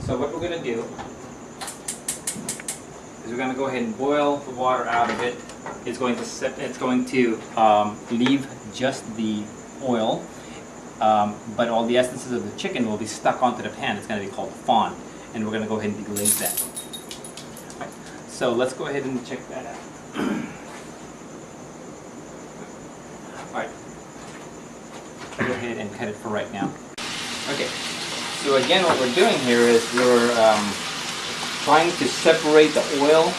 So what we're going to do is we're going to go ahead and boil the water out of it. It's going to leave just the oil, but all the essences of the chicken will be stuck onto the pan. It's going to be called fond, and we're going to go ahead and deglaze that. Right. So let's go ahead and check that out. All right. Go ahead and cut it for right now. Okay. So again, what we're doing here is we're trying to separate the oil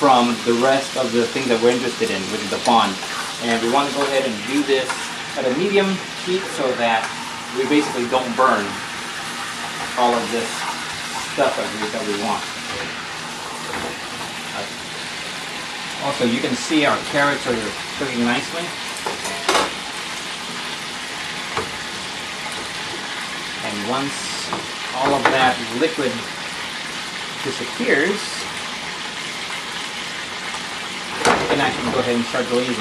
from the rest of the thing that we're interested in, which is the fond. And we want to go ahead and do this at a medium heat so that we basically don't burn all of this stuff that we want. Also, you can see our carrots are cooking nicely. And once all of that liquid disappears, you can actually go ahead and start glazing it.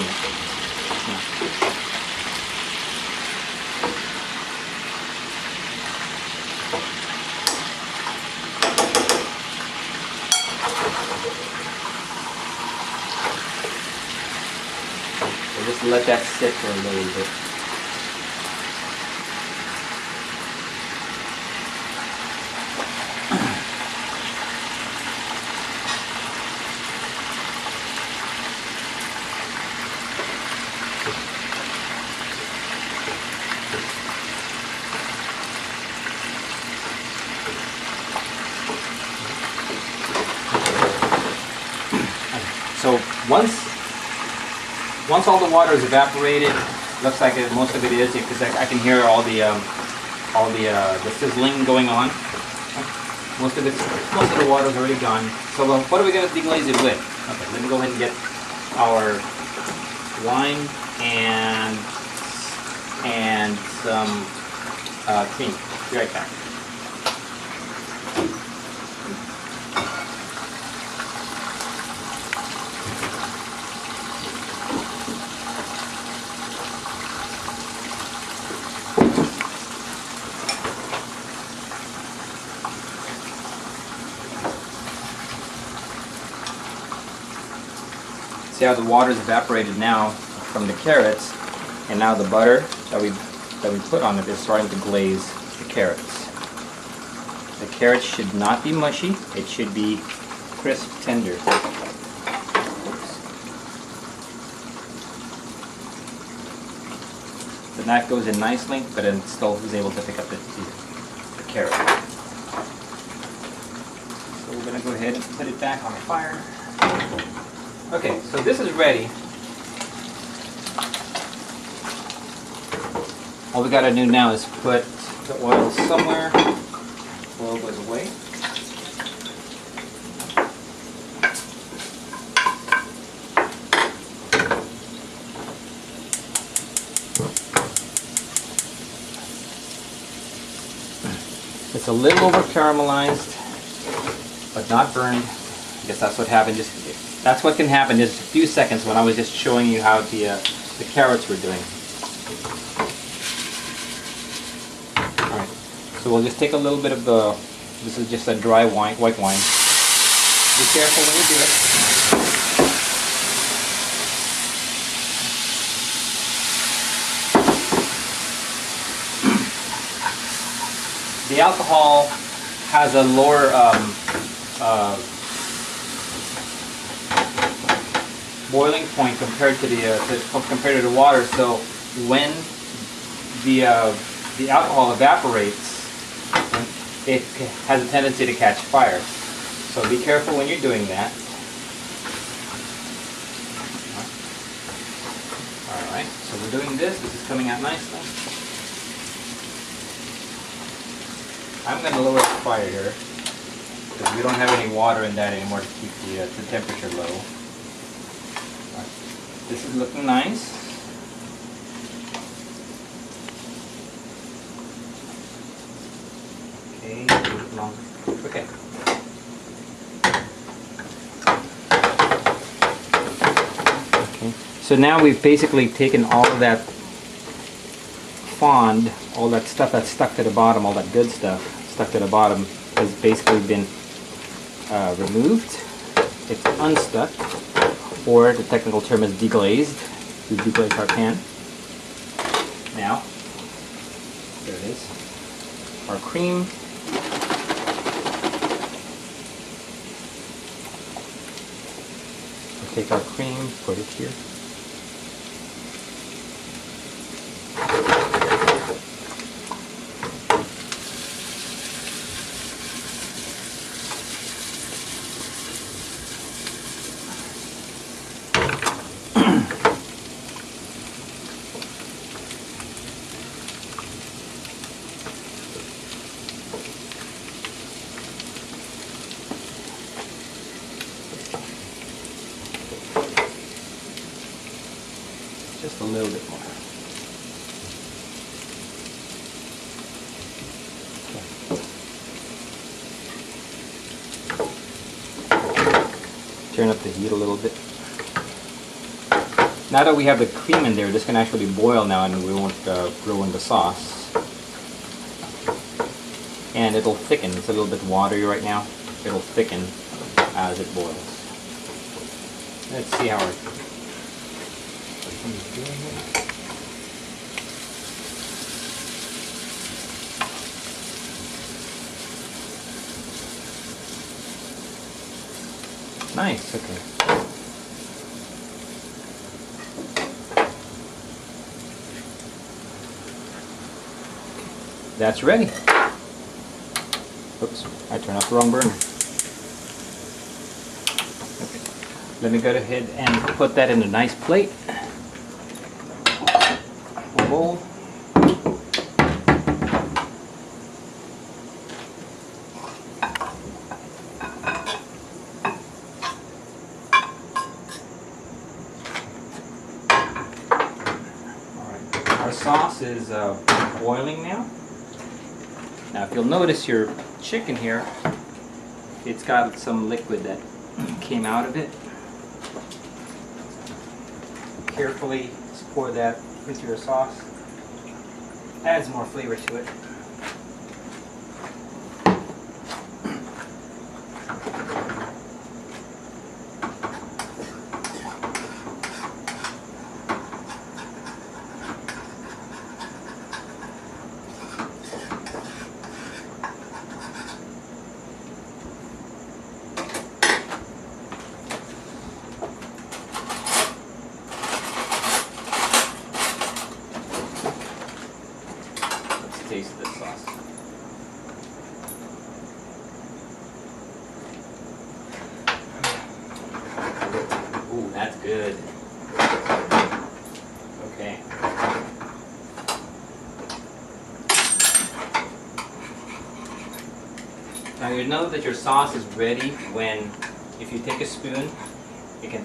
So just let that sit for a little bit. So once all the water is evaporated, looks like most of it is, because I can hear all the sizzling going on. Most of the water is already gone. So what are we going to deglaze it with? Okay, let me go ahead and get our wine and some cream. Be right back. See how the water is evaporated now from the carrots, and now the butter that we put on it is starting to glaze the carrots. The carrots should not be mushy; it should be crisp, tender. The knife goes in nicely, but it still is able to pick up the carrot. So we're going to go ahead and put it back on the fire. Okay, so this is ready. All we gotta do now is put the oil somewhere. Oil goes away. It's a little over caramelized, but not burned. I guess that's what happened. That's what can happen just a few seconds when I was just showing you how the carrots were doing. Alright, so we'll just take a little bit of this is just a dry white wine. Be careful when you do it. The alcohol has a lower boiling point compared to the water. So when the alcohol evaporates, it has a tendency to catch fire. So be careful when you're doing that. All right. So we're doing this. This is coming out nicely. I'm going to lower the fire here because we don't have any water in that anymore to keep the temperature low. This is looking nice. Okay, okay. Okay. So now we've basically taken all of that fond, all that stuff that's stuck to the bottom, all that good stuff stuck to the bottom, has basically been removed. It's unstuck, or the technical term is deglazed. We deglaze our pan. Now, there it is. Our cream. We'll take our cream, put it here. Just a little bit more. Okay. Turn up the heat a little bit. Now that we have the cream in there, this can actually boil now and we won't ruin the sauce. And it'll thicken. It's a little bit watery right now. It'll thicken as it boils. Let's see how it doing it. Nice, okay. That's ready. Oops, I turned off the wrong burner. Okay. Let me go ahead and put that in a nice plate. Bowl. Alright, our sauce is boiling now. Now if you'll notice your chicken here, it's got some liquid that came out of it. Carefully pour that into your sauce. Adds more flavor to it. Taste this sauce. Ooh, that's good. Okay. Now you know that your sauce is ready when, if you take a spoon, you can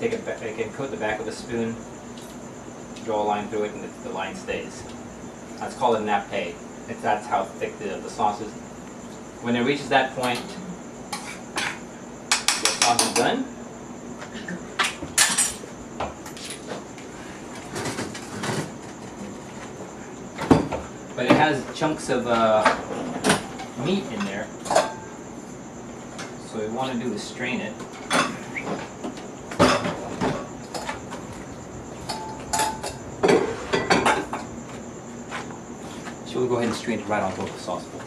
coat the back of the spoon, draw a line through it, and the line stays. That's called a nappe. That's how thick the sauce is. When it reaches that point, the sauce is done. But it has chunks of meat in there. So what we want to do is strain it. So we'll go ahead and strain it right on top of the sauce bowl.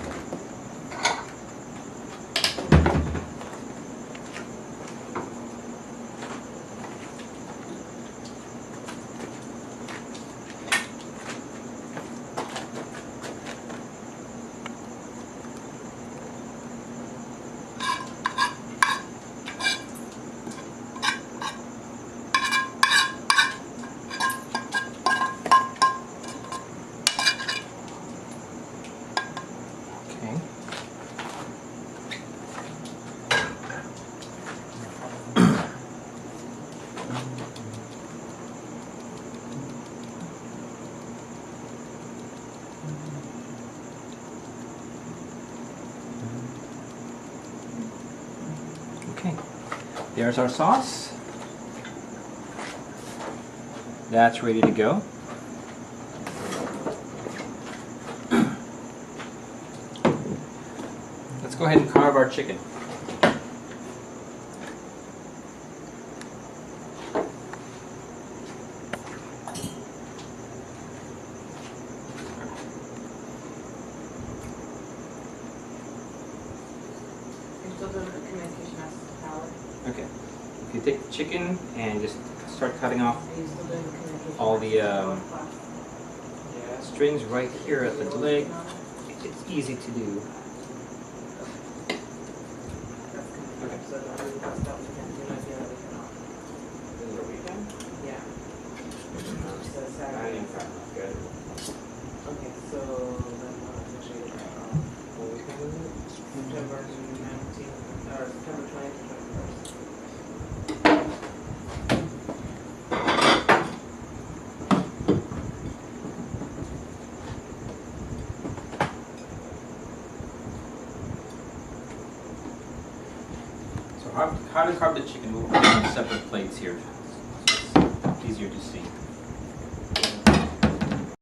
Okay, there's our sauce. That's ready to go. let's go ahead and carve our chicken. Okay, if you take the chicken and just start cutting off all the strings right here at the leg, it's easy to do. How to carve the chicken, we'll put it on separate plates here. It's easier to see.